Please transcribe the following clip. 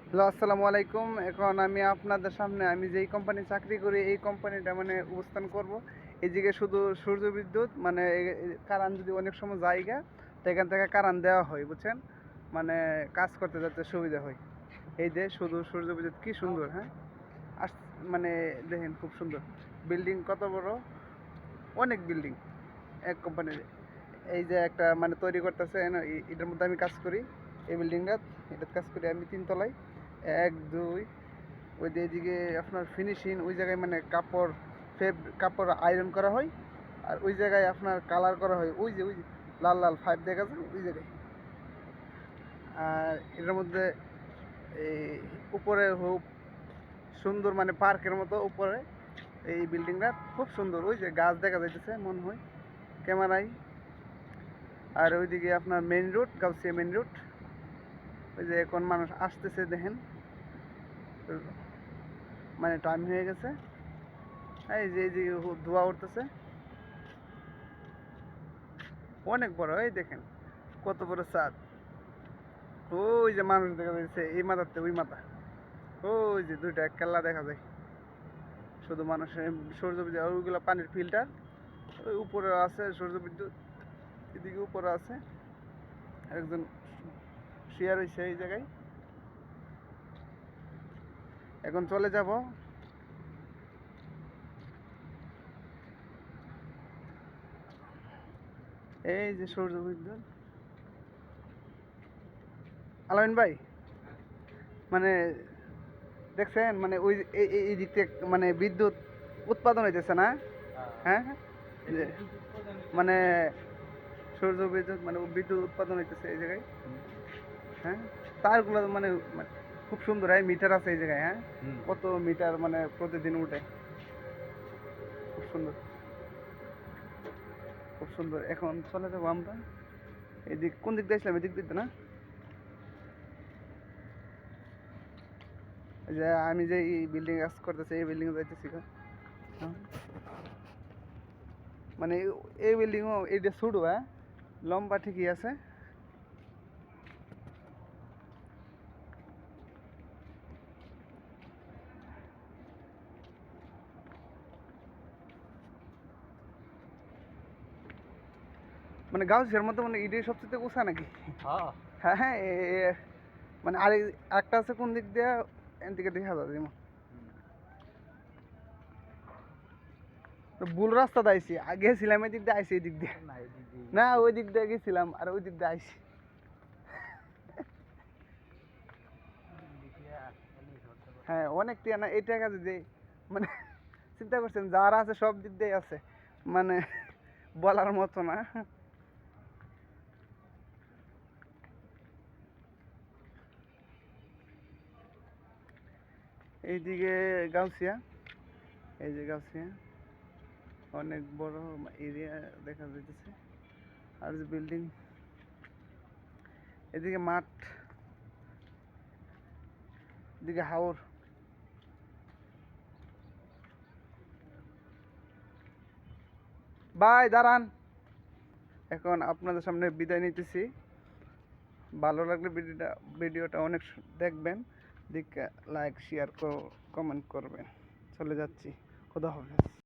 Hello, আসসালামু আলাইকুম। এখন আমি আপনাদের সামনে আমি যেই কোম্পানি চাকরি করি এই কোম্পানিটা মানে অবস্থান করব। এইদিকে শুধু সূর্য বিদ্যুৎ মানে কারেন্ট যদি অনেক সময় জায়গা তো এখান থেকে কারেন্ট দেওয়া হয়, বুঝছেন? মানে কাজ করতে যাতে সুবিধা হয়। এই যে শুধু সূর্য বিদ্যুৎ কি সুন্দর, হ্যাঁ? আস মানে দেখেন খুব সুন্দর। বিল্ডিং কত বড়, অনেক বিল্ডিং এক কোম্পানির। এই যে একটা মানে তৈরি করতেছে, এটার মধ্যে আমি কাজ করি। এই বিল্ডিংটা এটাতে কাজ করি আমি 3 তলায়। 1 2 ওই যে এদিকে আপনার ফিনিশিং ওই জায়গায় মানে কাপড় আয়রন করা হয়, আর ওই জায়গায় আপনার কালার করা হয়, ওই যে লাল লাল ফাইভ দেখা যায় ওই জায়গায়। আর এটার মধ্যে এই উপরে খুব সুন্দর মানে পার্কের মতো উপরে এই বিল্ডিংটা খুব সুন্দর। ওই যে গাছ দেখা যাইতেছে মনে হয় ক্যামেরায়। আর ওইদিকে আপনার main road, Gausia main road. ওই যে এখন মানুষ আসতেছে দেখেন, মানে টাইম হয়ে গেছে। এই যে ধোঁয়া উঠতেছে অনেক বড়। এই দেখেন কত বড় ছাদ। ওই যে মানুষ দেখা যাচ্ছে এই মাথাতে ওই মাথা। ওই যে দুইটা কেল্লা দেখা যায়, শুধু মানুষের সৌর বিদ্যুৎ। আর ওইগুলো পানির ফিল্টার। ওই উপরে আছে সৌর বিদ্যুৎ, এদিকে উপরে আছে একজন শেয়ার হয়েছে এই জায়গায়। এখন চলে যাব। এই যে সৌর বিদ্যুৎ। আলামিন ভাই, মানে দেখছেন মানে ওই এই দিক থেকে মানে বিদ্যুৎ উৎপাদন হইতেছে না? হ্যাঁ, যে মানে সৌর বিদ্যুৎ মানে বিদ্যুৎ উৎপাদন হইতেছে এই জায়গায়। হ্যাঁ, তারগুলো মানে মানে খুব সুন্দর। মিটার আছে এই জায়গায়, হ্যাঁ? কত মিটার মানে প্রতিদিন উঠে। খুব সুন্দর, খুব সুন্দর। এখন চলে যাবো আমরা। এদিক কোন দিক দিয়ে আসলাম? এদিক দিতে না? যে আমি যে এই বিল্ডিং কাজ করতেছি এই বিল্ডিং যাইতেছি। হ্যাঁ, মানে এই বিল্ডিংও এইটা ছোট, হ্যাঁ, লম্বা ঠিকই আছে। মানে গাউসিয়ার মতো মানে এটাই সবচেয়ে উঁচা নাকি? হ্যাঁ হ্যাঁ, মানে আর একটা আছে কোন দিক দিয়ে এদিকে দেখা যাবে যেমন। তো ভুল রাস্তা আইছি, আগে ছিলাম এই দিক দিয়ে, আইছি এই দিক দিয়ে। না, ওই দিক দিয়ে গেছিলাম আর ওই দিক দিয়ে আইছি। হ্যাঁ, অনেক টিয়া না এই টাকা যদি মানে চিন্তা করছেন যারা আছে সব দিক দিয়ে আছে, মানে বলার মতো না। এইদিকে গাউসিয়া, এই যে গাউসিয়া অনেক বড় এরিয়া দেখা যাইতেছে। আর যে বিল্ডিং, এদিকে মাঠ, এদিকে হাওর। ভাই দাঁড়ান, এখন আপনাদের সামনে বিদায় নিতেছি। ভালো লাগলে ভিডিওটা অনেক দেখবেন, দেখে লাইক শেয়ার কমেন্ট করবেন। চলে যাচ্ছি, খোদা হাফেজ।